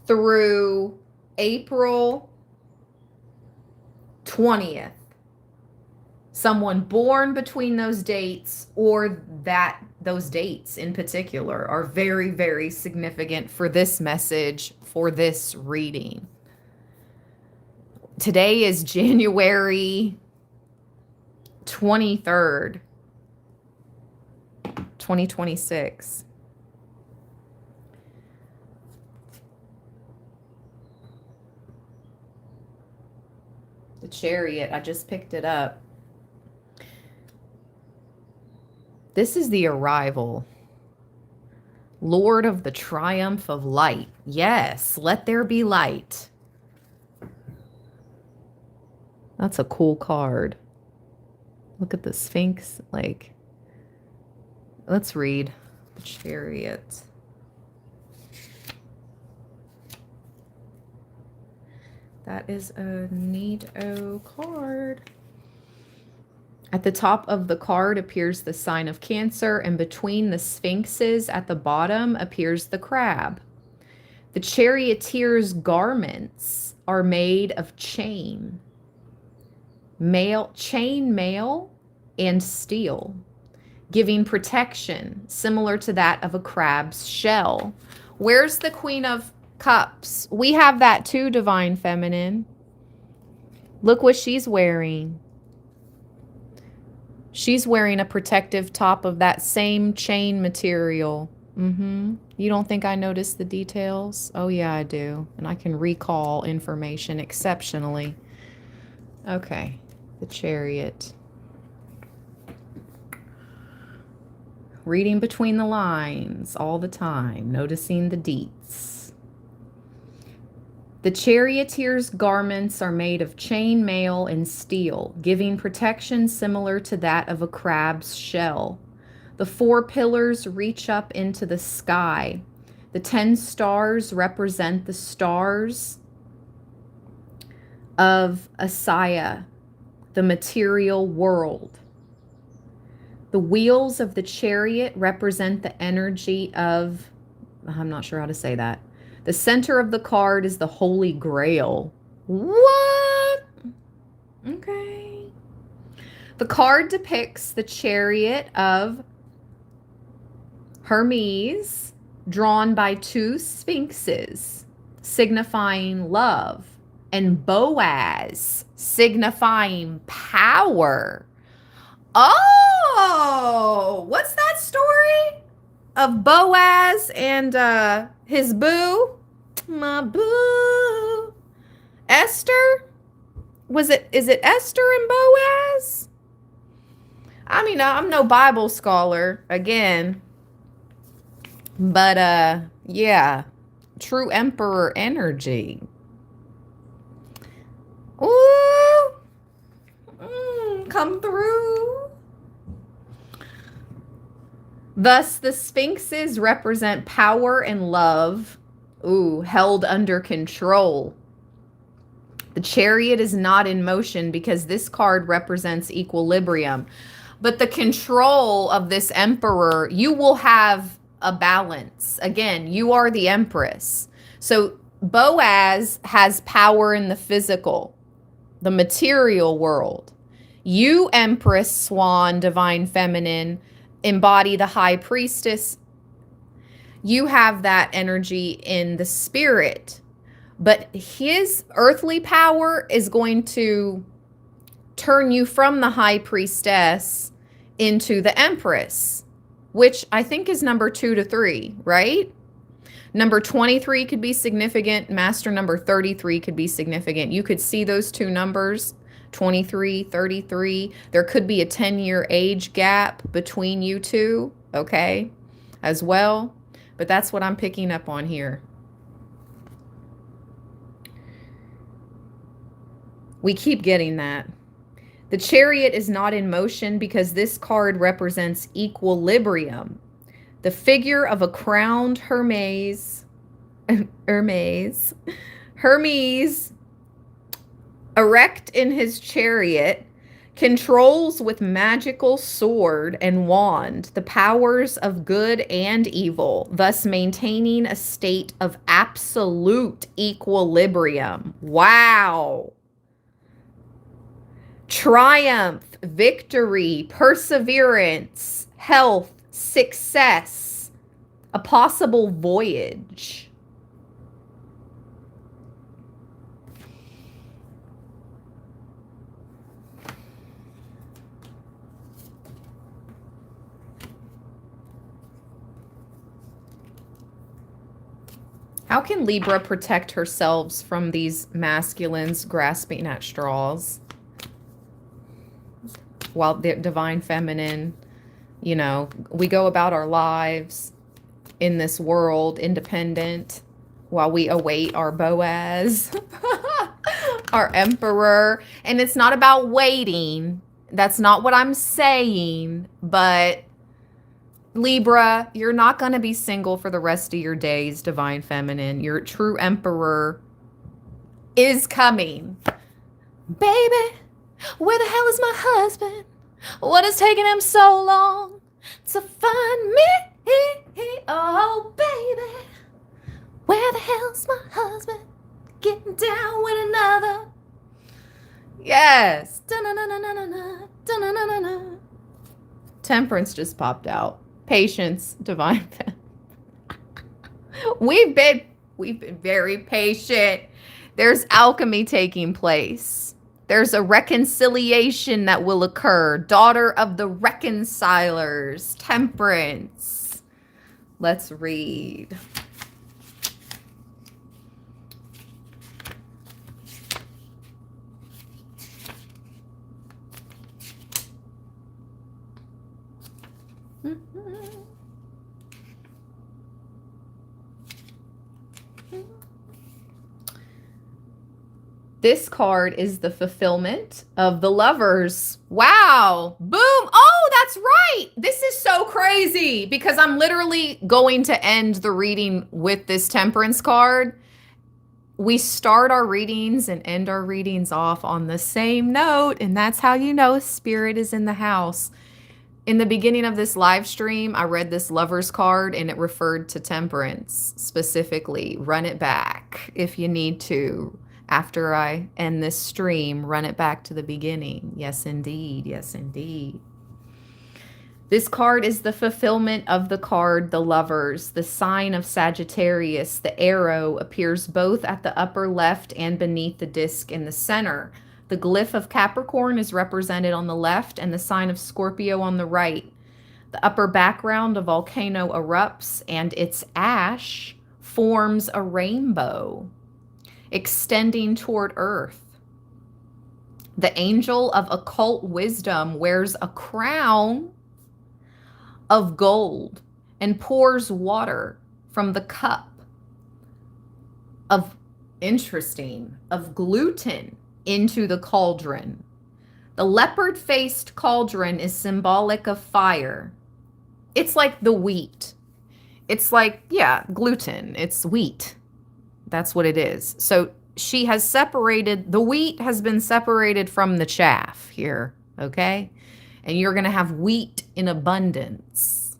through April 20th. Someone born between those dates, or those dates in particular, are very, very significant for this message, for this reading. Today is January 23rd, 2026. The chariot, I just picked it up. This is the arrival. Lord of the triumph of light. Yes, let there be light. That's a cool card. Look at the Sphinx. Like, let's read the chariot. That is a neato card. At the top of the card appears the sign of Cancer, and between the sphinxes at the bottom appears the crab. The charioteer's garments are made of chain mail, and steel, giving protection similar to that of a crab's shell. Where's the Queen of Cups? We have that too, Divine Feminine. Look what she's wearing. She's wearing a protective top of that same chain material. You don't think I noticed the details? Oh yeah, I do. And I can recall information exceptionally. Okay, the chariot. Reading between the lines all the time, noticing the deets. The charioteer's garments are made of chain mail and steel, giving protection similar to that of a crab's shell. The 4 pillars reach up into the sky. The 10 stars represent the stars of Asaya, the material world. The wheels of the chariot represent the energy of, I'm not sure how to say that. The center of the card is the Holy Grail. What? Okay. The card depicts the chariot of Hermes, drawn by 2 sphinxes, signifying love, and Boaz, signifying power. Oh, what's that story of Boaz and his boo? My boo. Esther? is it Esther and Boaz? I mean, I'm no Bible scholar again, but yeah, true emperor energy. Ooh, come through. Thus, the sphinxes represent power and love, held under control. The chariot is not in motion because this card represents equilibrium. But the control of this emperor, you will have a balance. Again, you are the empress. So Boaz has power in the physical, the material world. You, Empress, Swan, Divine Feminine, embody the High Priestess. You have that energy in the spirit. But his earthly power is going to turn you from the High Priestess into the Empress, which I think is number 2 to 3, right? Number 23 could be significant. Master number 33 could be significant. You could see those two numbers, 23, 33. There could be a 10-year age gap between you two, okay, as well. But that's what I'm picking up on here. We keep getting that. The chariot is not in motion because this card represents equilibrium. The figure of a crowned Hermes, erect in his chariot, controls with magical sword and wand the powers of good and evil, thus maintaining a state of absolute equilibrium. Wow. Triumph, victory, perseverance, health, success, a possible voyage. How can Libra protect herself from these masculines grasping at straws? While the Divine Feminine, you know, we go about our lives in this world independent while we await our Boaz, our emperor. And it's not about waiting. That's not what I'm saying. But Libra, you're not going to be single for the rest of your days, Divine Feminine. Your true emperor is coming. Baby, where the hell is my husband? What is taking him so long to find me? Oh, baby, where the hell's my husband? Getting down with another. Yes. Temperance just popped out. Patience, Divine. We've been very patient. There's alchemy taking place. There's a reconciliation that will occur. Daughter of the reconcilers, Temperance. Let's read. This card is the fulfillment of the lovers. Wow. Boom. Oh, that's right. This is so crazy because I'm literally going to end the reading with this Temperance card. We start our readings and end our readings off on the same note, and that's how you know Spirit is in the house. In the beginning of this live stream, I read this Lovers card and it referred to Temperance specifically. Run it back if you need to. After I end this stream, run it back to the beginning. Yes, indeed. Yes, indeed. This card is the fulfillment of the card, the Lovers. The sign of Sagittarius, the arrow, appears both at the upper left and beneath the disc in the center. The glyph of Capricorn is represented on the left and the sign of Scorpio on the right. The upper background, a volcano erupts and its ash forms a rainbow extending toward Earth. The angel of occult wisdom wears a crown of gold and pours water from the cup of gluten into the cauldron. The leopard-faced cauldron is symbolic of fire. It's like the wheat. It's like, yeah, gluten. It's wheat. That's what it is. So she has separated, the wheat has been separated from the chaff here, okay? And you're going to have wheat in abundance.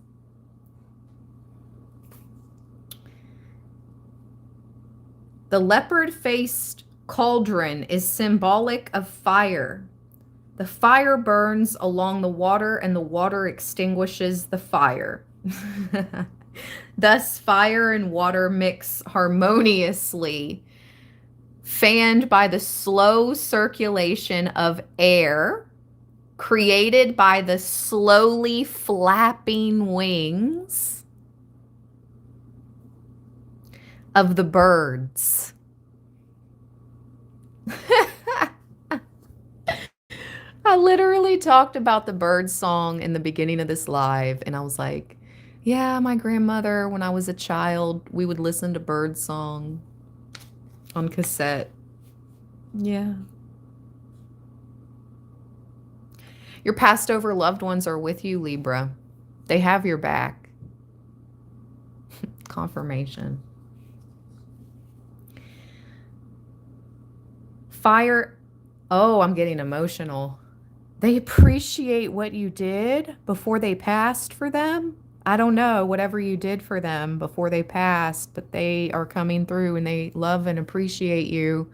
The leopard-faced cauldron is symbolic of fire. The fire burns along the water, and the water extinguishes the fire. Thus, fire and water mix harmoniously, fanned by the slow circulation of air, created by the slowly flapping wings of the birds. I literally talked about the bird song in the beginning of this live, and I was like, yeah, my grandmother, when I was a child, we would listen to bird song on cassette. Yeah. Your passed over loved ones are with you, Libra. They have your back. Confirmation. Fire. Oh, I'm getting emotional. They appreciate what you did before they passed for them. I don't know, whatever you did for them before they passed, but they are coming through and they love and appreciate you.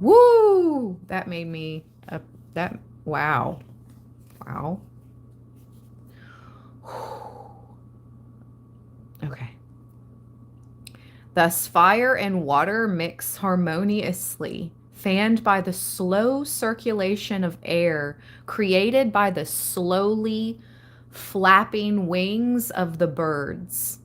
Woo! That made me, wow. Wow. Okay. Thus, fire and water mix harmoniously, fanned by the slow circulation of air, created by the slowly flapping wings of the birds.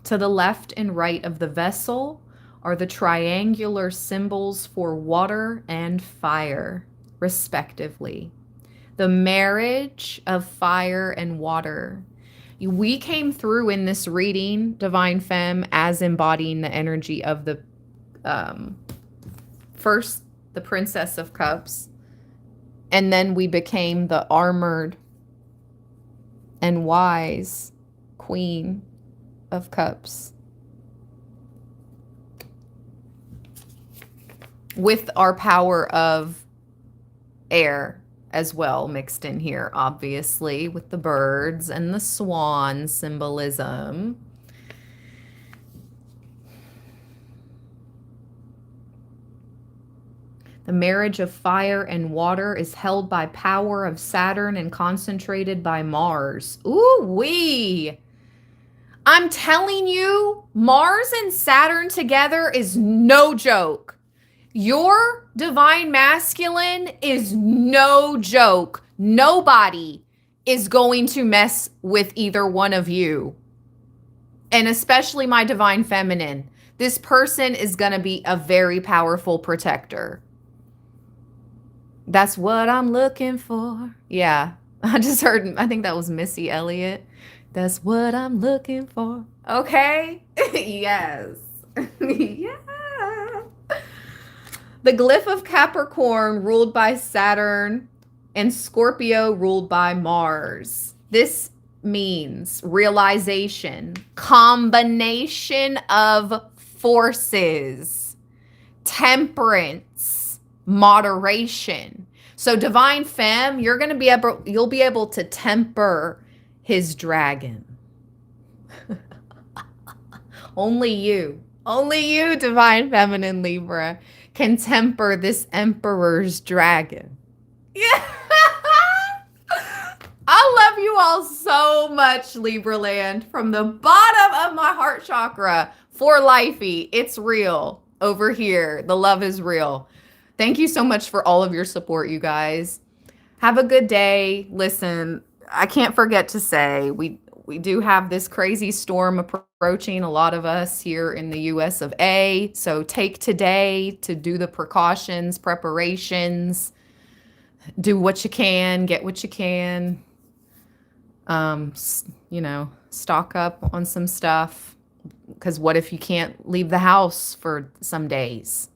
To the left and right of the vessel are the triangular symbols for water and fire, respectively. The marriage of fire and water. We came through in this reading, Divine Femme, as embodying the energy of the first, the Princess of Cups, and then we became the armored and wise Queen of Cups, with our power of air as well mixed in here, obviously, with the birds and the swan symbolism. The marriage of fire and water is held by power of Saturn and concentrated by Mars. Ooh-wee! I'm telling you, Mars and Saturn together is no joke. Your divine masculine is no joke. Nobody is going to mess with either one of you. And especially my divine feminine. This person is going to be a very powerful protector. That's what I'm looking for. Yeah, I just heard, I think that was Missy Elliott. That's what I'm looking for. Okay? Yes. Yeah. The glyph of Capricorn ruled by Saturn and Scorpio ruled by Mars. This means realization, combination of forces, temperance, moderation. So divine femme, you'll be able to temper his dragon. Only you, divine feminine Libra, can temper this emperor's dragon. Yeah. I love you all so much, Libra land, from the bottom of my heart chakra. For lifey, it's real over here. The love is real. Thank you so much for all of your support, you guys. Have a good day. Listen, I can't forget to say, we do have this crazy storm approaching a lot of us here in the US of A. So take today to do the precautions, preparations. do what you can, get what you can. You know, stock up on some stuff. Because what if you can't leave the house for some days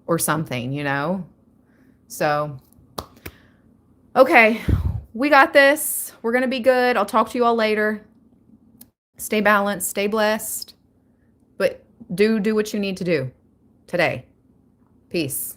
or something, you know? So, okay, we got this. We're going to be good. I'll talk to you all later. Stay balanced, stay blessed, but do what you need to do today. Peace.